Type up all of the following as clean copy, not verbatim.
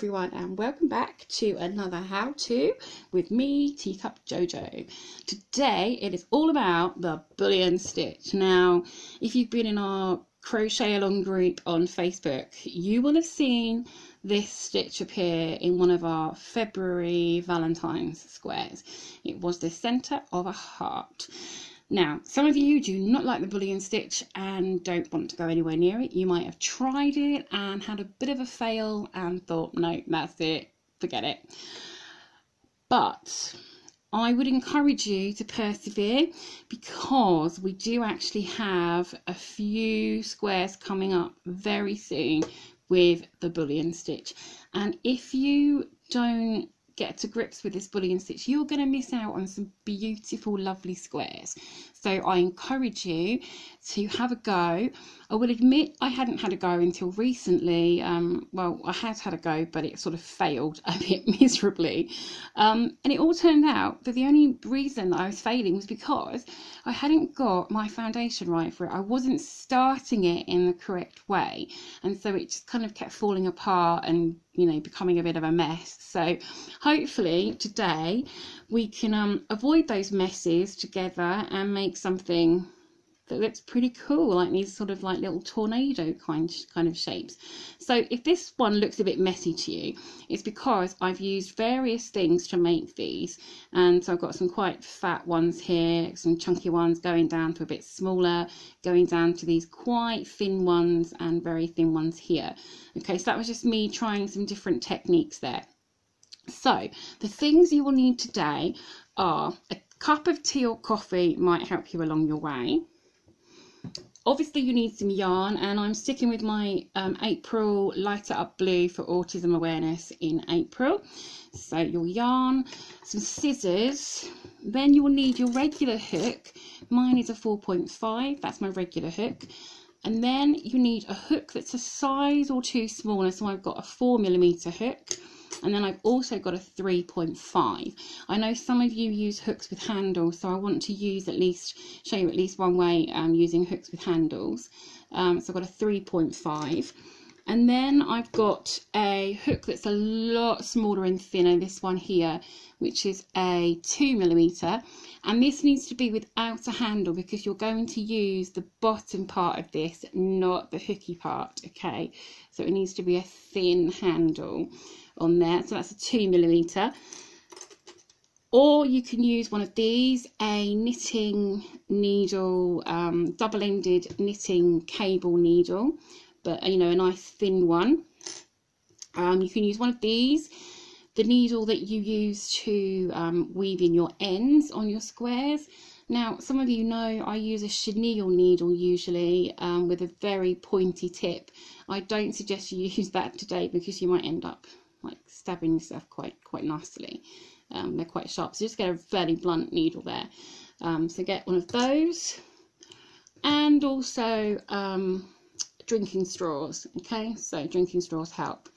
everyone, and welcome back to another how-to with me, Teacup JoJo. Today it is all about the bullion stitch. Now, if you've been in our crochet along group on Facebook, you will have seen this stitch appear in one of our February Valentine's squares. It was the centre of a heart. Now, some of you do not like the bullion stitch and don't want to go anywhere near it. You might have tried it and had a bit of a fail and thought, no, that's it, forget it. But I would encourage you to persevere, because we do actually have a few squares coming up very soon with the bullion stitch. And if you don't get to grips with this bullion stitch, you're going to miss out on some beautiful, lovely squares. So I encourage you to have a go. I will admit I hadn't had a go until recently. Well, I had a go, but it sort of failed a bit miserably. And it all turned out that the only reason that I was failing was because I hadn't got my foundation right for it. I wasn't starting it in the correct way, and so it just kind of kept falling apart and, you know, becoming a bit of a mess. So hopefully today we can avoid those messes together and make something that looks pretty cool, like these sort of like little tornado kind of shapes. So if this one looks a bit messy to you, it's because I've used various things to make these, and so I've got some quite fat ones here, some chunky ones, going down to a bit smaller, going down to these quite thin ones and very thin ones here. Okay, so that was just me trying some different techniques there. So the things you will need today are a cup of tea or coffee, might help you along your way. Obviously you need some yarn, and I'm sticking with my April Light It Up Blue for Autism Awareness in April. So your yarn, some scissors, then you will need your regular hook. Mine is a 4.5, that's my regular hook. And then you need a hook that's a size or two smaller, so I've got a 4mm hook. And then I've also got a 3.5. I know some of you use hooks with handles, so I want to show you at least one way using hooks with handles. So I've got a 3.5. And then I've got a hook that's a lot smaller and thinner, this one here, which is a 2mm. And this needs to be without a handle, because you're going to use the bottom part of this, not the hooky part, okay? So it needs to be a thin handle on there, so that's a 2mm. Or you can use one of these, a knitting needle, double-ended knitting cable needle, but you know, a nice thin one. You can use one of these, the needle that you use to weave in your ends on your squares. Now, some of you know I use a chenille needle usually, with a very pointy tip. I don't suggest you use that today, because you might end up like stabbing yourself quite nicely. They're quite sharp, so just get a very blunt needle there. So get one of those, and also drinking straws. Okay, so drinking straws help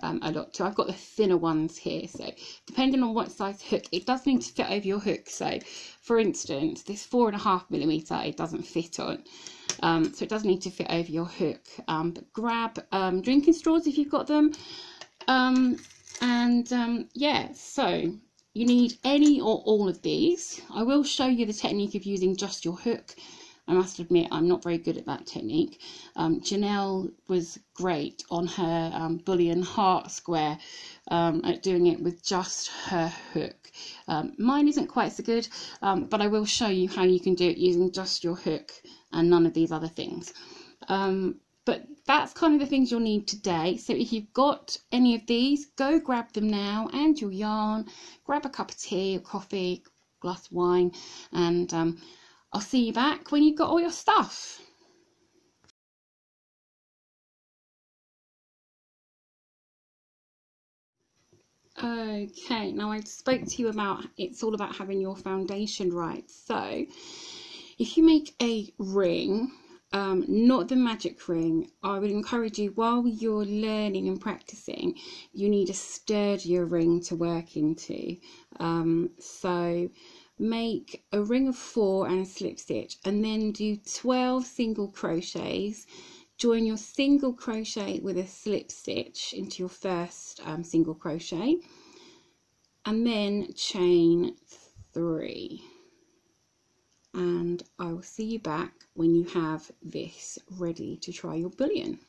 a lot too. I've got the thinner ones here, so depending on what size hook, it does need to fit over your hook. So for instance, this 4.5mm, it doesn't fit on, so it does need to fit over your hook. But grab drinking straws if you've got them. Yeah, so you need any or all of these. I will show you the technique of using just your hook. I must admit I'm not very good at that technique. Janelle was great on her bullion heart square at doing it with just her hook. Mine isn't quite so good, but I will show you how you can do it using just your hook and none of these other things. But that's kind of the things you'll need today. So if you've got any of these, go grab them now, and your yarn, grab a cup of tea or coffee, glass of wine, and I'll see you back when you've got all your stuff. Okay, now I spoke to you about it's all about having your foundation right. So if you make a ring, not the magic ring, I would encourage you, while you're learning and practicing, you need a sturdier ring to work into. So make a ring of 4 and a slip stitch, and then do 12 single crochets join your single crochet with a slip stitch into your first single crochet, and then chain 3. And I will see you back when you have this ready to try your bullion.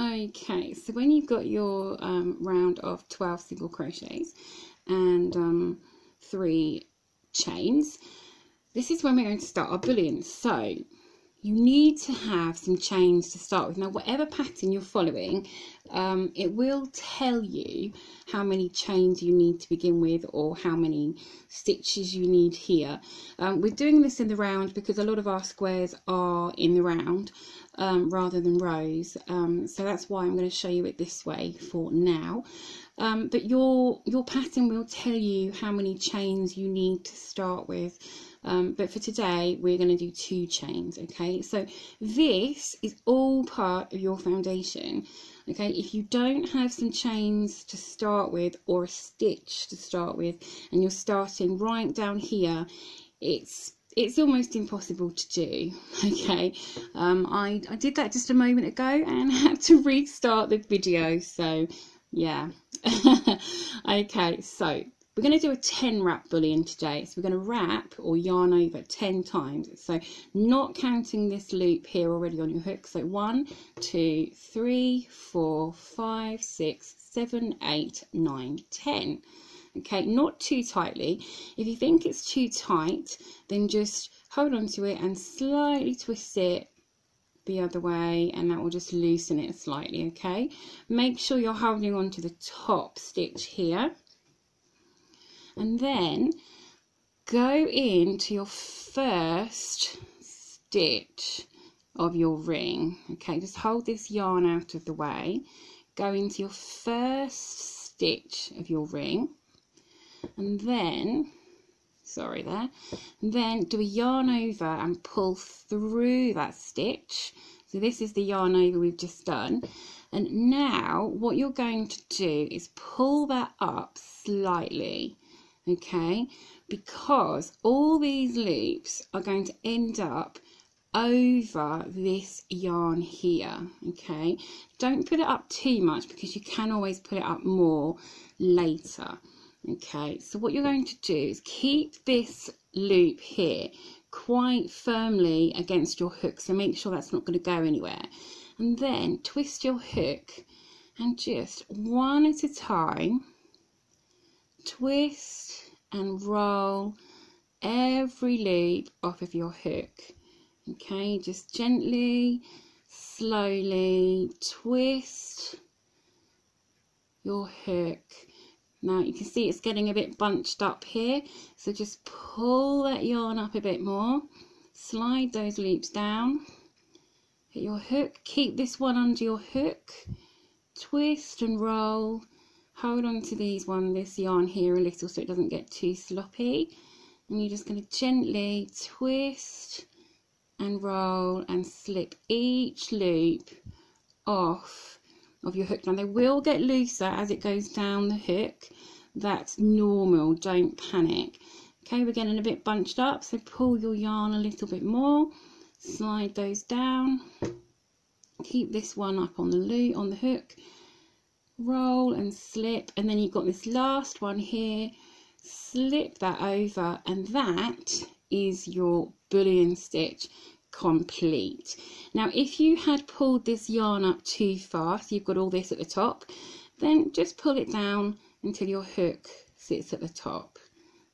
Okay, so when you've got your round of 12 single crochets and 3 chains, this is when we're going to start our bullion. So you need to have some chains to start with. Now, whatever pattern you're following, it will tell you how many chains you need to begin with or how many stitches you need here. We're doing this in the round because a lot of our squares are in the round rather than rows, so that's why I'm going to show you it this way for now. But your pattern will tell you how many chains you need to start with. But for today we're going to do 2 chains. Okay, so this is all part of your foundation. Okay, if you don't have some chains to start with or a stitch to start with, and you're starting right down here, it's almost impossible to do. Okay, I did that just a moment ago and had to restart the video, so yeah. Okay, so we're going to do a 10 wrap bullion today. So we're going to wrap or yarn over 10 times. So not counting this loop here already on your hook. So 1, 2, 3, 4, 5, 6, 7, 8, 9, 10. Okay, not too tightly. If you think it's too tight, then just hold on to it and slightly twist it the other way, and that will just loosen it slightly. Okay, make sure you're holding on to the top stitch here. And then go into your first stitch of your ring. Okay, just hold this yarn out of the way. Go into your first stitch of your ring, and then, sorry there, and then do a yarn over and pull through that stitch. So this is the yarn over we've just done. And now what you're going to do is pull that up slightly. Okay, because all these loops are going to end up over this yarn here. Okay, don't put it up too much because you can always put it up more later. Okay, so what you're going to do is keep this loop here quite firmly against your hook, so make sure that's not going to go anywhere, and then twist your hook and just one at a time twist and roll every loop off of your hook. Okay, just gently, slowly twist your hook. Now you can see it's getting a bit bunched up here, so just pull that yarn up a bit more, slide those loops down, hit your hook, keep this one under your hook, twist and roll. Hold on to this yarn here a little so it doesn't get too sloppy, and you're just going to gently twist and roll and slip each loop off of your hook. Now they will get looser as it goes down the hook, that's normal, don't panic. Okay, we're getting a bit bunched up, so pull your yarn a little bit more, slide those down, keep this one up on the loop on the hook, roll and slip, and then you've got this last one here, slip that over, and that is your bullion stitch complete. Now if you had pulled this yarn up too far, so you've got all this at the top, then just pull it down until your hook sits at the top,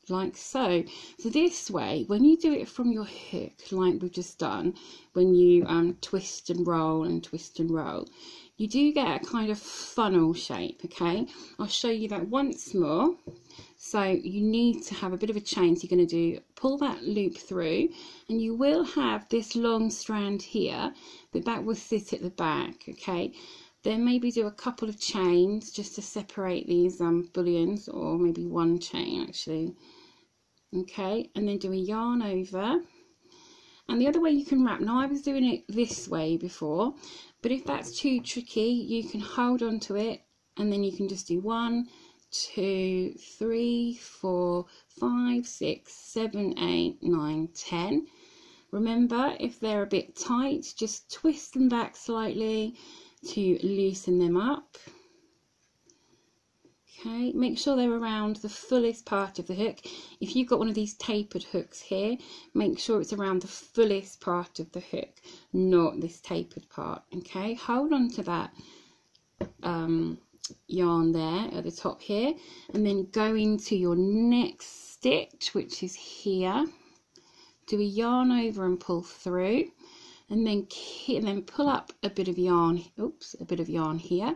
like so. So this way, when you do it from your hook like we've just done, when you twist and roll and twist and roll, you do get a kind of funnel shape. Okay, I'll show you that once more. So you need to have a bit of a chain, so you're going to do pull that loop through, and you will have this long strand here, but that will sit at the back. Okay, then maybe do a couple of chains just to separate these bullions, or maybe one chain actually. Okay, and then do a yarn over. And the other way you can wrap, now I was doing it this way before, but if that's too tricky, you can hold on to it, and then you can just do 1, 2, 3, 4, 5, 6, 7, 8, 9, 10. Remember, if they're a bit tight, just twist them back slightly to loosen them up. Okay, make sure they're around the fullest part of the hook. If you've got one of these tapered hooks here, make sure it's around the fullest part of the hook, not this tapered part. Okay, hold on to that yarn there at the top here, and then go into your next stitch, which is here. Do a yarn over and pull through, and then pull up a bit of yarn, a bit of yarn here.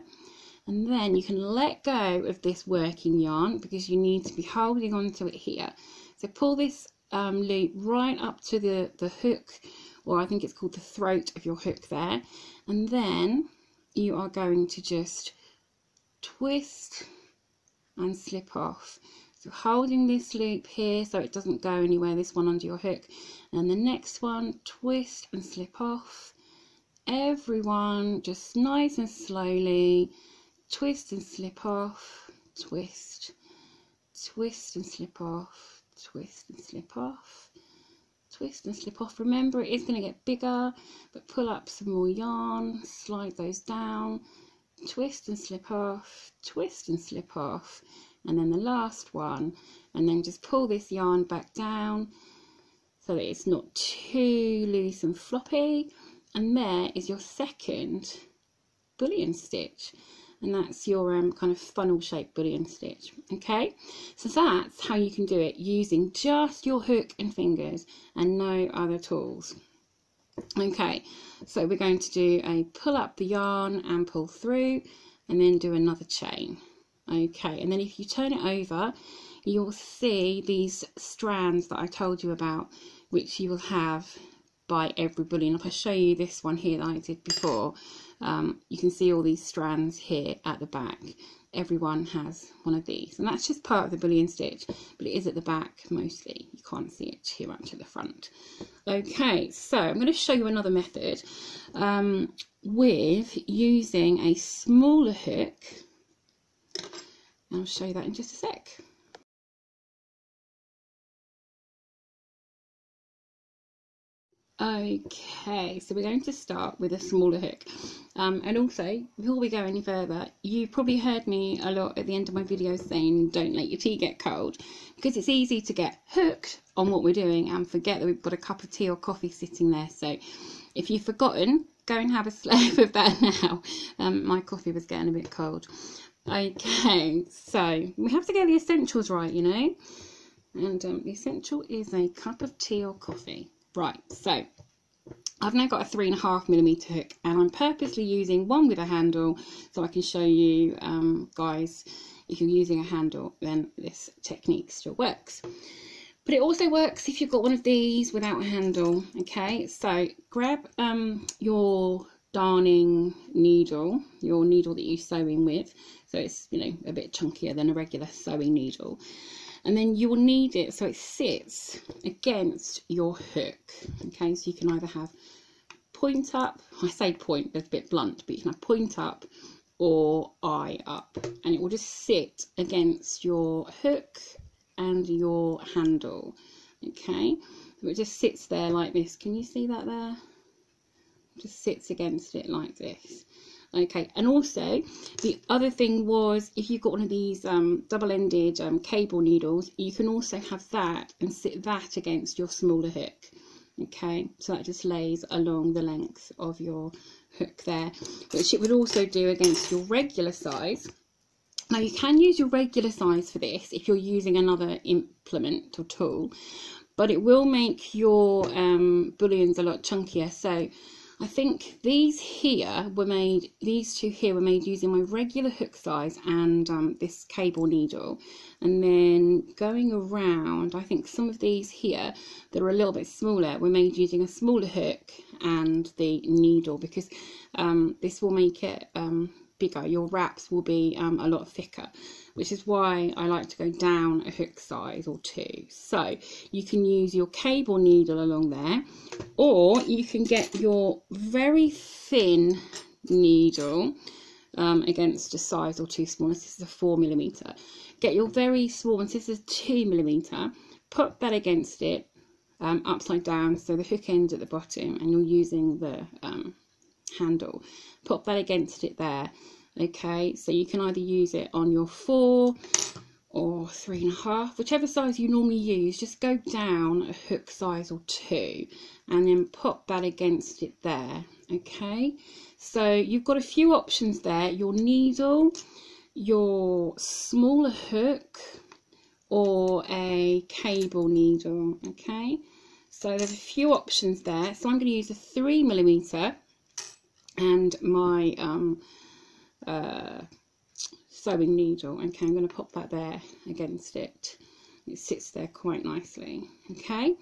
And then you can let go of this working yarn because you need to be holding on to it here. So pull this loop right up to the hook, or I think it's called the throat of your hook there. And then you are going to just twist and slip off. So holding this loop here so it doesn't go anywhere, this one under your hook. And the next one, twist and slip off. Every one just nice and slowly. Twist and slip off, twist, twist and slip off, twist and slip off, twist and slip off. Remember, it is going to get bigger, but pull up some more yarn, slide those down, twist and slip off, twist and slip off, and then the last one, and then just pull this yarn back down so that it's not too loose and floppy. And there is your second bullion stitch. And that's your kind of funnel shaped bullion stitch. Okay, so that's how you can do it using just your hook and fingers and no other tools. Okay, so we're going to do a pull up the yarn and pull through, and then do another chain. Okay, and then if you turn it over, you'll see these strands that I told you about, which you will have by every bullion. If I show you this one here that I did before, you can see all these strands here at the back. Everyone has one of these, and that's just part of the bullion stitch, but it is at the back mostly. You can't see it too much at the front. Okay, so I'm going to show you another method with using a smaller hook. I'll show you that in just a sec. Okay, so we're going to start with a smaller hook, and also before we go any further, you've probably heard me a lot at the end of my videos saying don't let your tea get cold, because it's easy to get hooked on what we're doing and forget that we've got a cup of tea or coffee sitting there. So if you've forgotten, go and have a slurp of that now. My coffee was getting a bit cold. Okay, so we have to get the essentials right, you know, and the essential is a cup of tea or coffee. Right, so I've now got a 3.5mm hook, and I'm purposely using one with a handle so I can show you guys, if you're using a handle then this technique still works, but it also works if you've got one of these without a handle. Okay, so grab your darning needle, your needle that you sew in with, so it's, you know, a bit chunkier than a regular sewing needle. And then you will need it so it sits against your hook. Okay, so you can either have point up, I say point, that's a bit blunt, but you can have point up or eye up, and it will just sit against your hook and your handle. Okay, so it just sits there like this. Can you see that there? It just sits against it like this. Okay, and also the other thing was, if you've got one of these double-ended cable needles, you can also have that and sit that against your smaller hook. Okay, so that just lays along the length of your hook there, which it would also do against your regular size. Now you can use your regular size for this if you're using another implement or tool, but it will make your bullions a lot chunkier. So I think these here were made, these two here were made using my regular hook size and this cable needle, and then going around, I think some of these here that are a little bit smaller were made using a smaller hook and the needle, because this will make it bigger. Your wraps will be a lot thicker, which is why I like to go down a hook size or two. So you can use your cable needle along there, or you can get your very thin needle against a size or two smaller. This is a 4mm. get your very small one. This is 2mm. Put that against it, upside down, so the hook end at the bottom, and you're using the handle. Put that against it there. Okay, so you can either use it on your 4 or 3.5, whichever size you normally use. Just go down a hook size or 2 and then pop that against it there. Okay, so you've got a few options there: your needle, your smaller hook, or a cable needle. Okay, so there's a few options there. So I'm going to use a 3mm and my sewing needle. Okay, I'm going to pop that there against it. It sits there quite nicely. Okay,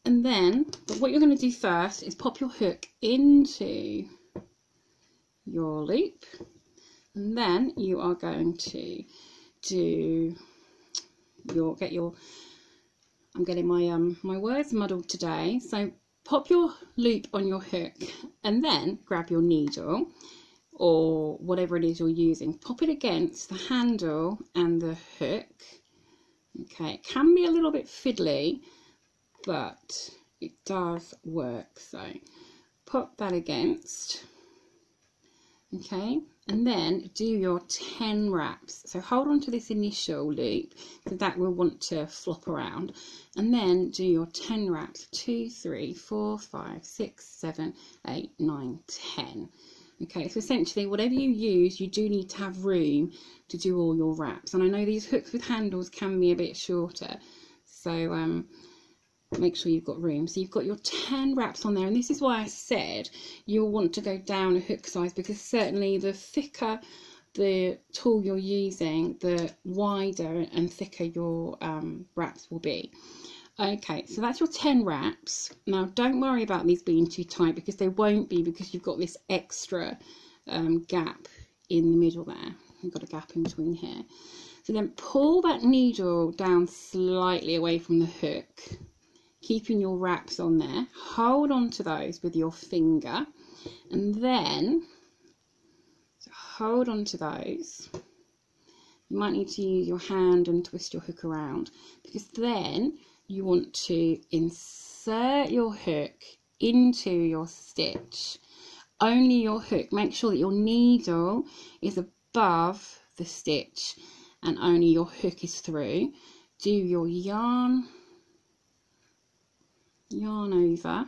and then what you're going to do first is pop your hook into your loop, and then you are going to do your I'm getting my words muddled today. So pop your loop on your hook and then grab your needle or whatever it is you're using, pop it against the handle and the hook. Okay, it can be a little bit fiddly, but it does work. So pop that against, okay, and then do your 10 wraps. So hold on to this initial loop because that will want to flop around, and then do your 10 wraps. 2, 3, 4, 5, 6, 7, 8, 9, 10. Okay, so essentially whatever you use, you do need to have room to do all your wraps. And I know these hooks with handles can be a bit shorter, so make sure you've got room. So you've got your 10 wraps on there, and this is why I said you'll want to go down a hook size, because certainly the thicker the tool you're using, the wider and thicker your wraps will be. Okay, so that's your 10 wraps. Now don't worry about these being too tight, because they won't be, because you've got this extra gap in the middle there. You've got a gap in between here. So then pull that needle down slightly away from the hook, keeping your wraps on there. Hold on to those with your finger, and then hold on to those. You might need to use your hand and twist your hook around, because then you want to insert your hook into your stitch. Only your hook. Make sure that your needle is above the stitch and only your hook is through. Do your yarn over,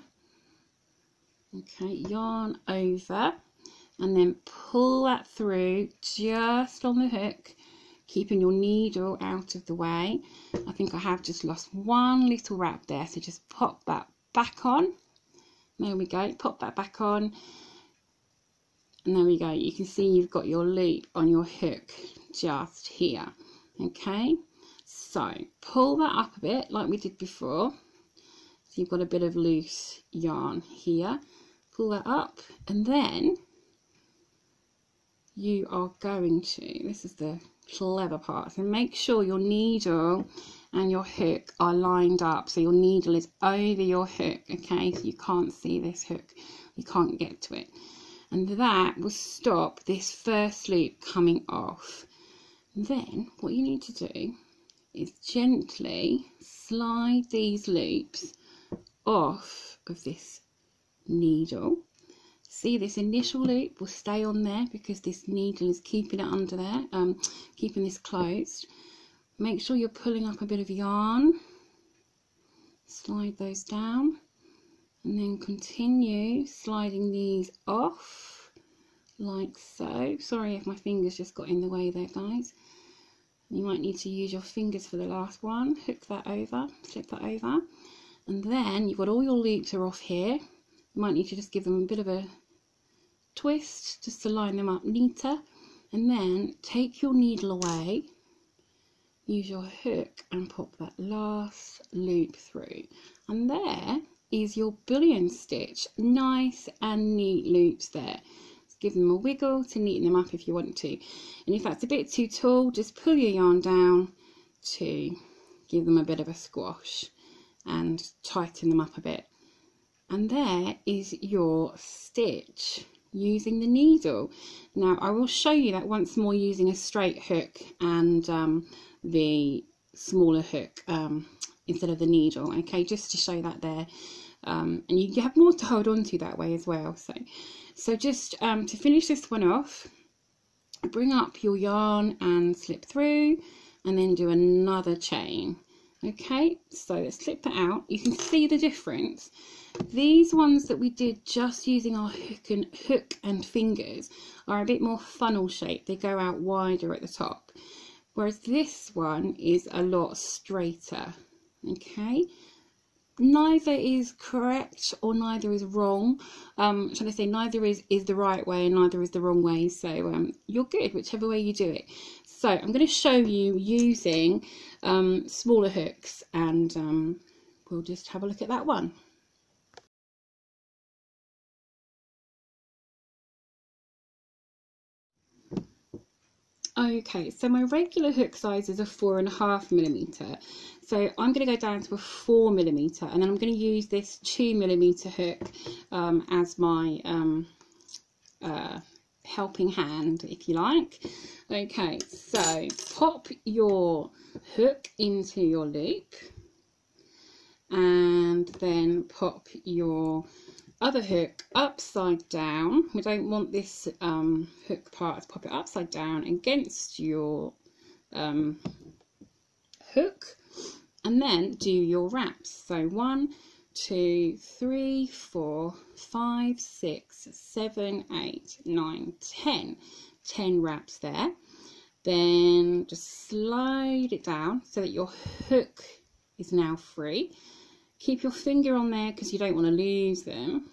okay, yarn over, and then pull that through just on the hook, keeping your needle out of the way. I think I have just lost one little wrap there, so just pop that back on. There we go, pop that back on, and there we go. You can see you've got your loop on your hook just here. Okay, so pull that up a bit like we did before. So you've got a bit of loose yarn here. Pull that up, and then you are going to, this is the clever part, so make sure your needle and your hook are lined up, so your needle is over your hook. Okay, so you can't see this hook, you can't get to it, and that will stop this first loop coming off. Then what you need to do is gently slide these loops off of this needle. See, this initial loop will stay on there because this needle is keeping it under there, keeping this closed. Make sure you're pulling up a bit of yarn, slide those down, and then continue sliding these off like so. Sorry if my fingers just got in the way there, guys. You might need to use your fingers for the last one. Hook that over, slip that over, and then you've got all your loops are off here. You might need to just give them a bit of a twist just to line them up neater, and then take your needle away, use your hook and pop that last loop through, and there is your bullion stitch. Nice and neat loops there. Just give them a wiggle to neaten them up if you want to, and if that's a bit too tall, just pull your yarn down to give them a bit of a squash and tighten them up a bit. And there is your stitch using the needle. Now I will show you that once more using a straight hook and the smaller hook instead of the needle, okay, just to show that there. And you have more to hold on to that way as well. So just to finish this one off, bring up your yarn and slip through, and then do another chain. Okay, so let's slip that out. You can see the difference. These ones that we did just using our hook and fingers are a bit more funnel shaped. They go out wider at the top, whereas this one is a lot straighter. Okay, neither is correct or neither is wrong. Shall I say, neither is the right way and neither is the wrong way. So you're good whichever way you do it. So I'm going to show you using smaller hooks, and we'll just have a look at that one. Okay, so my regular hook size is a 4.5mm. So I'm going to go down to a 4mm, and then I'm going to use this 2mm hook as my helping hand, if you like. Okay, so pop your hook into your loop, and then pop your other hook upside down. We don't want this hook part to pop it upside down against your hook, and then do your wraps. So 1, 2, 3, 4, 5, 6, 7, 8, 9, 10 wraps there. Then just slide it down so that your hook is now free. Keep your finger on there because you don't want to lose them.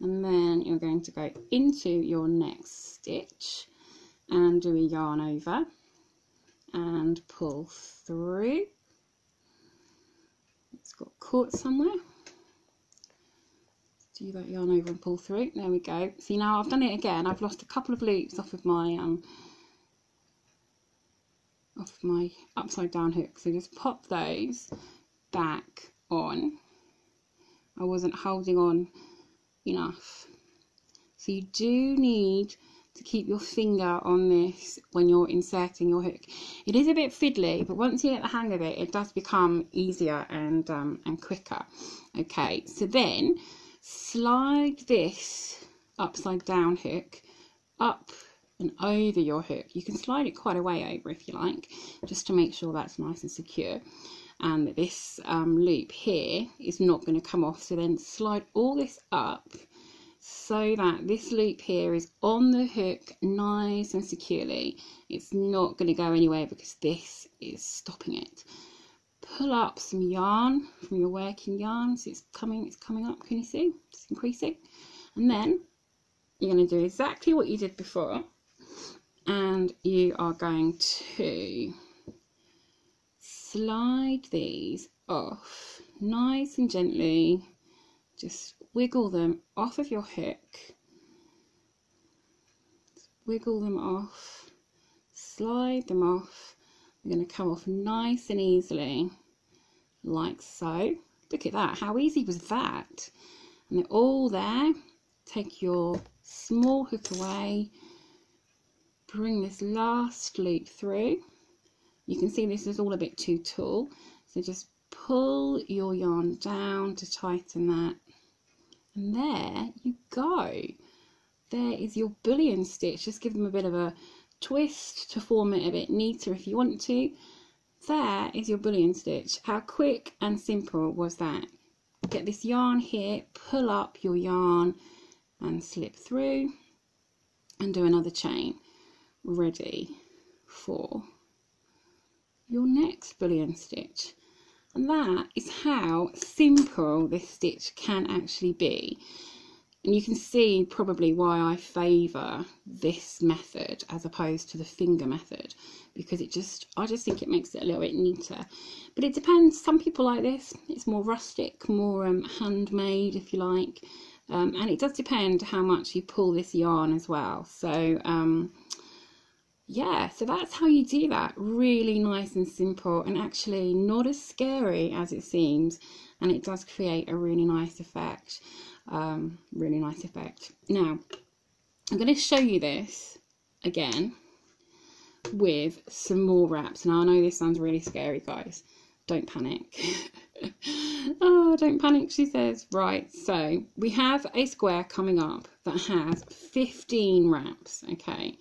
And then you're going to go into your next stitch and do a yarn over and pull through. It's got caught somewhere. Do that yarn over and pull through. There we go. See, now I've done it again. I've lost a couple of loops off of my upside down hook. So just pop those back on. I wasn't holding on enough. So you do need to keep your finger on this when you're inserting your hook. It is a bit fiddly, but once you get the hang of it, it does become easier and quicker. Okay, so then slide this upside down hook up and over your hook. You can slide it quite a way over if you like, just to make sure that's nice and secure, and that this loop here is not going to come off. So then slide all this up so that this loop here is on the hook nice and securely. It's not going to go anywhere because this is stopping it. Pull up some yarn from your working yarn. So it's coming up. Can you see? It's increasing. And then you're going to do exactly what you did before, and you are going to slide these off nice and gently. Just wiggle them off of your hook. Wiggle them off, slide them off. They're going to come off nice and easily, like so. Look at that, how easy was that? And they're all there. Take your small hook away, bring this last loop through. You can see this is all a bit too tall, so just pull your yarn down to tighten that, and there you go. There is your bullion stitch. Just give them a bit of a twist to form it a bit neater if you want to. There is your bullion stitch. How quick and simple was that? Get this yarn here, pull up your yarn and slip through and do another chain. Ready for your next bullion stitch. And that is how simple this stitch can actually be. And you can see probably why I favour this method as opposed to the finger method, because I just think it makes it a little bit neater. But it depends. Some people like this. It's more rustic, more handmade, if you like. And it does depend how much you pull this yarn as well. So yeah, so that's how you do that. Really nice and simple, and actually not as scary as it seems. And it does create a really nice effect. Really nice effect. Now I'm going to show you this again with some more wraps. Now I know this sounds really scary, guys, don't panic. Oh, don't panic, she says. Right, so we have a square coming up that has 15 wraps, okay,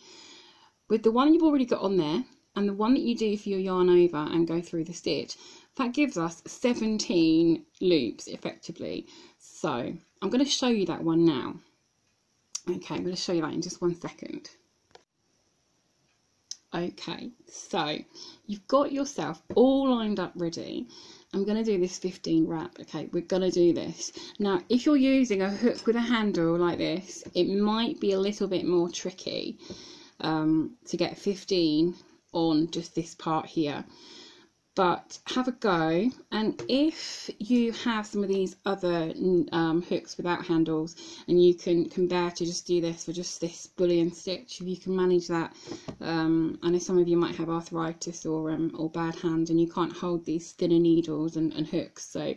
with the one you've already got on there and the one that you do for your yarn over and go through the stitch. That gives us 17 loops effectively. So I'm going to show you that one now. Okay, I'm going to show you that in just 1 second. Okay, so you've got yourself all lined up ready. I'm going to do this 15 wrap. Okay, we're going to do this. Now, if you're using a hook with a handle like this, it might be a little bit more tricky to get 15 on just this part here. But have a go, and if you have some of these other hooks without handles and you can bear to just do this for just this bullion stitch, if you can manage that, I know some of you might have arthritis or bad hands and you can't hold these thinner needles and hooks, so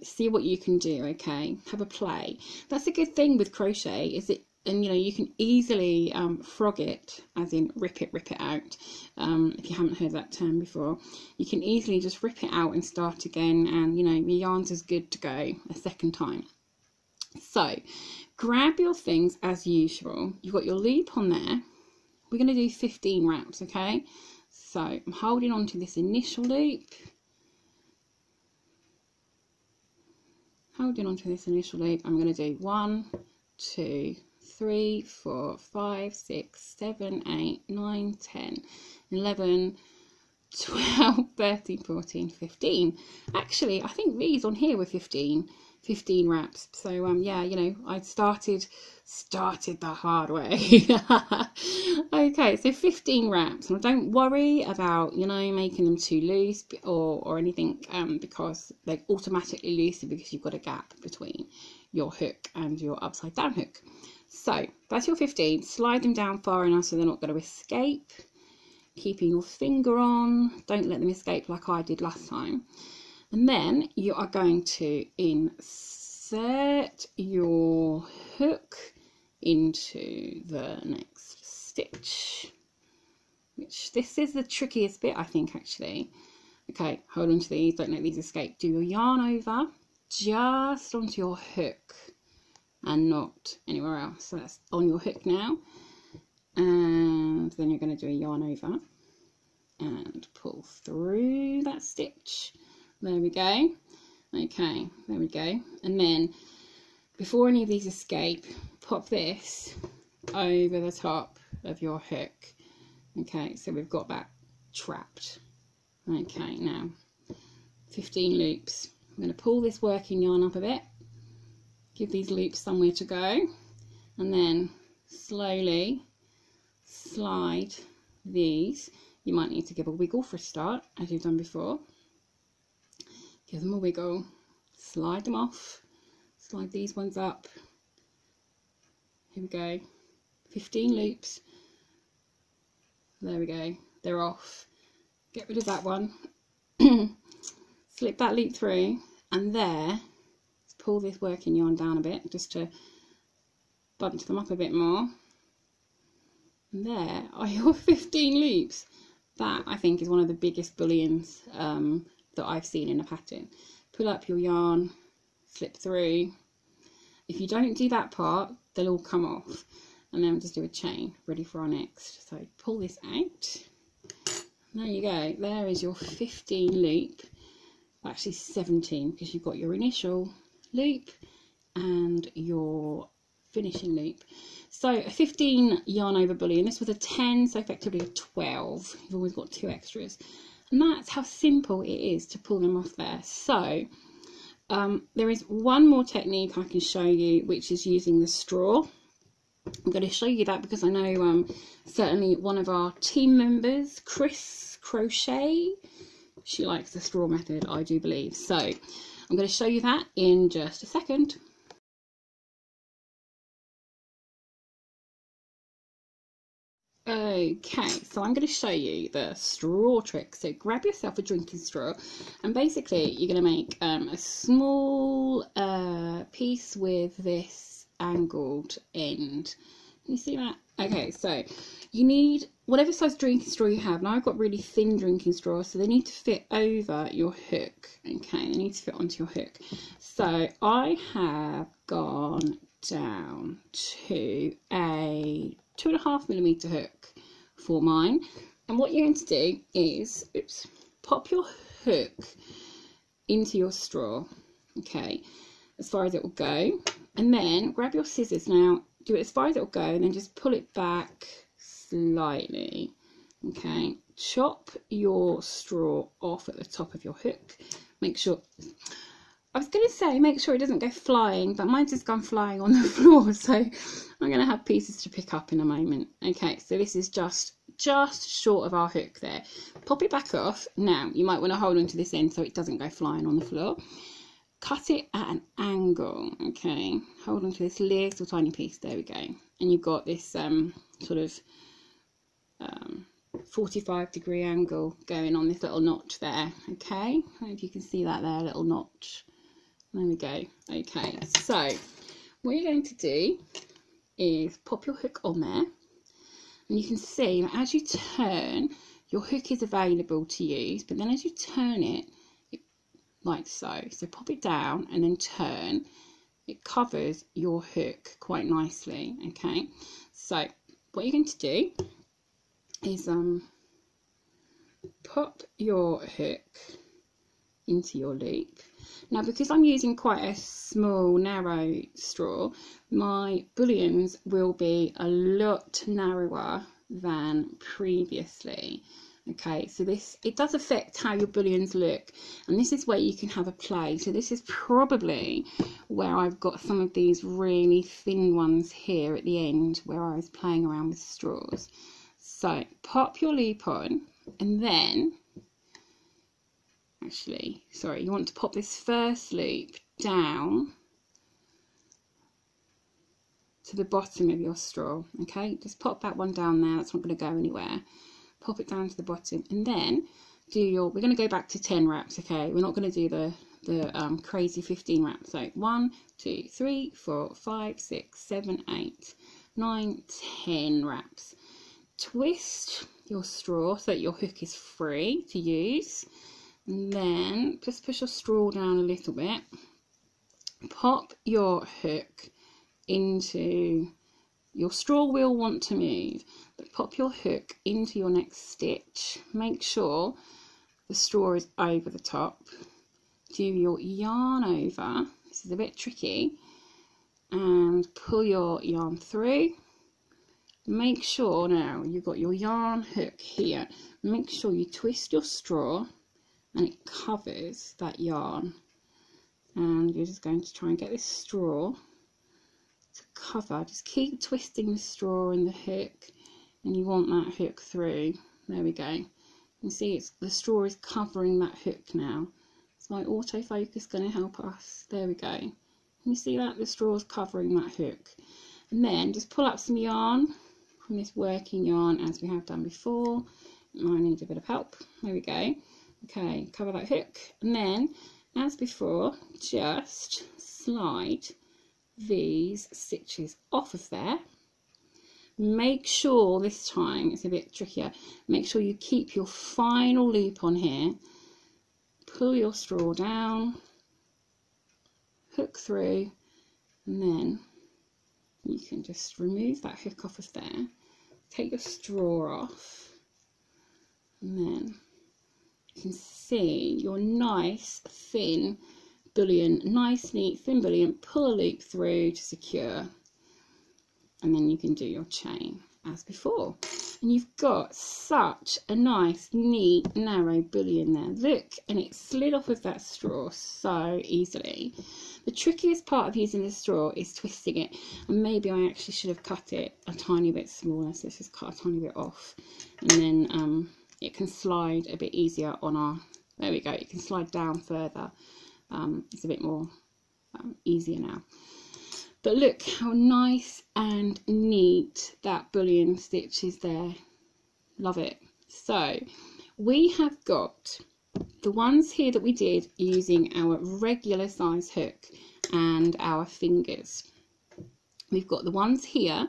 see what you can do. Okay, have a play. That's a good thing with crochet, is it, and you know, you can easily frog it, as in rip it out. If you haven't heard that term before, you can easily just rip it out and start again, and you know, your yarn's as good to go a second time. So grab your things as usual. You've got your loop on there. We're going to do 15 wraps, okay? So I'm holding on to this initial loop. I'm going to do 1, 2, 3, 4, 5, 6, 7, 8, 9, 10, 11, 12, 13, 14, 15. Actually, I think these on here were 15 wraps. So yeah, you know, I started the hard way. Okay, so 15 wraps. Now don't worry about, you know, making them too loose or anything, because they automatically loosen because you've got a gap between your hook and your upside down hook. So that's your 15. Slide them down far enough so they're not going to escape. Keeping your finger on. Don't let them escape like I did last time. And then you are going to insert your hook into the next stitch. Which this is the trickiest bit, I think, actually. Okay, hold on to these. Don't let these escape. Do your yarn over just onto your hook and not anywhere else. So that's on your hook now, and then you're going to do a yarn over and pull through that stitch. There we go. Okay, there we go. And then before any of these escape, pop this over the top of your hook. Okay, so we've got that trapped. Okay, now 15 loops. I'm going to pull this working yarn up a bit, give these loops somewhere to go, and then slowly slide these. You might need to give a wiggle for a start, as you've done before. Give them a wiggle, slide them off, slide these ones up. Here we go, 15 loops. There we go, they're off. Get rid of that one. Slip that loop through, and there, pull this working yarn down a bit just to bunch them up a bit more. And there are your 15 loops. That, I think, is one of the biggest bullions that I've seen in a pattern. Pull up your yarn, slip through. If you don't do that part, they'll all come off, and then just do a chain ready for our next. So pull this out. There you go. There is your 15 loop. Actually 17, because you've got your initial loop and your finishing loop. So a 15 yarn over bullion. This was a 10, so effectively a 12. You've always got 2 extras, and that's how simple it is to pull them off there. So there is one more technique I can show you, which is using the straw. I'm going to show you that because I know certainly one of our team members, Chris Crochet, she likes the straw method, I do believe. So I'm going to show you that in just a second. Okay, so I'm going to show you the straw trick. So grab yourself a drinking straw, and basically you're going to make a small piece with this angled end. Can you see that? Okay, so you need whatever size drinking straw you have. Now I've got really thin drinking straws, so they need to fit over your hook. Okay, they need to fit onto your hook. So I have gone down to a 2.5mm hook for mine. And what you're going to do is, pop your hook into your straw, okay, as far as it will go, and then grab your scissors. Now do it as far as it will go, and then just pull it back slightly, okay. Chop your straw off at the top of your hook. Make sure, I was going to say make sure it doesn't go flying, but mine's just gone flying on the floor, so I'm going to have pieces to pick up in a moment. Okay, so this is just short of our hook there. Pop it back off. Now you might want to hold on to this end so it doesn't go flying on the floor. Cut it at an angle, okay. Hold on to this little tiny piece, there we go. And you've got this sort of 45-degree angle going on this little notch there, okay. I hope you can see that there, little notch. There we go. Okay, so what you're going to do is pop your hook on there, and you can see that as you turn, your hook is available to use, but then as you turn it like so, pop it down and then turn, it covers your hook quite nicely, okay. So what you're going to do is pop your hook into your loop. Now because I'm using quite a small narrow straw, my bullions will be a lot narrower than previously. Okay, so it does affect how your bullions look, and this is where you can have a play. So this is probably where I've got some of these really thin ones here at the end where I was playing around with straws. So pop your loop on, and then actually, sorry, you want to pop this first loop down to the bottom of your straw. Okay, just pop that one down there, that's not going to go anywhere. Pop it down to the bottom, and then we're going to go back to 10 wraps, okay. We're not going to do the crazy 15 wraps. So 1 2 3 4 5 6 7 8 9 10 wraps. Twist your straw so that your hook is free to use, and then just push your straw down a little bit. Pop your hook into your straw, will want to move, but pop your hook into your next stitch. Make sure the straw is over the top. Do your yarn over, this is a bit tricky, and pull your yarn through. Make sure now you've got your yarn hook here, make sure you twist your straw and it covers that yarn, and you're just going to try and get this straw to cover. Just keep twisting the straw and the hook, and you want that hook through. There we go. You can see the straw is covering that hook now. So my autofocus is going to help us. There we go. Can you see that? The straw is covering that hook. And then just pull up some yarn from this working yarn as we have done before. I need a bit of help. There we go. Okay, cover that hook, and then as before, just slide these stitches off of there. Make sure this time, it's a bit trickier, make sure you keep your final loop on here. Pull your straw down, hook through, and then you can just remove that hook off of there, take your straw off, and then you can see your nice thin bullion, nice neat thin bullion. Pull a loop through to secure, and then you can do your chain as before, and you've got such a nice neat narrow bullion there. Look, and it slid off of that straw so easily. The trickiest part of using this straw is twisting it, and maybe I actually should have cut it a tiny bit smaller, so let's just cut a tiny bit off, and then it can slide a bit easier on our, there we go, it can slide down further. It's a bit more easier now. But look how nice and neat that bullion stitch is there. Love it. So we have got the ones here that we did using our regular size hook and our fingers. We've got the ones here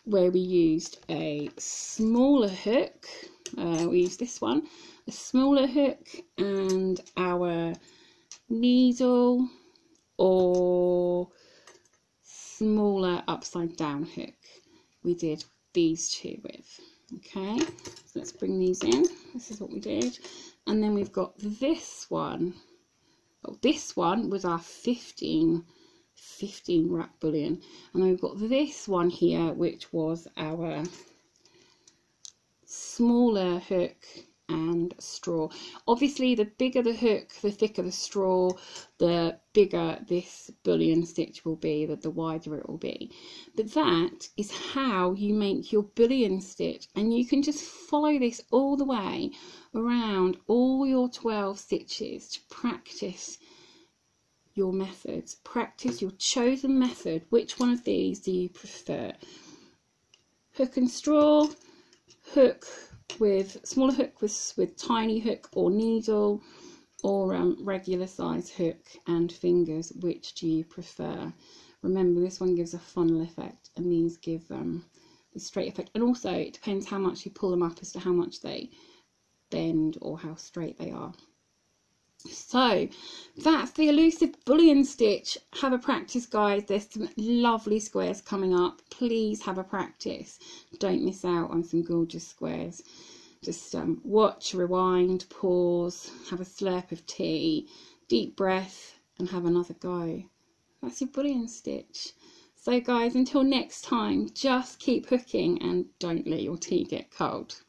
where we used a smaller hook. We used this one, a smaller hook, and our needle or smaller upside down hook. We did these two with. Okay, so let's bring these in. This is what we did. And then we've got this one. Oh, this one was our 15 wrap bullion. And then we've got this one here, which was our smaller hook and straw. Obviously, the bigger the hook, the thicker the straw, the bigger this bullion stitch will be, the wider it will be. But that is how you make your bullion stitch, and you can just follow this all the way around all your 12 stitches to practice your methods. Practice your chosen method. Which one of these do you prefer? Hook and straw, hook with smaller hook with tiny hook or needle, or regular size hook and fingers. Which do you prefer? Remember, this one gives a funnel effect and these give the straight effect, and also it depends how much you pull them up as to how much they bend or how straight they are. So that's the elusive bullion stitch. Have a practice, guys. There's some lovely squares coming up. Please have a practice. Don't miss out on some gorgeous squares. Just watch, rewind, pause, have a slurp of tea, deep breath, and have another go. That's your bullion stitch. So guys, until next time, just keep hooking and don't let your tea get cold.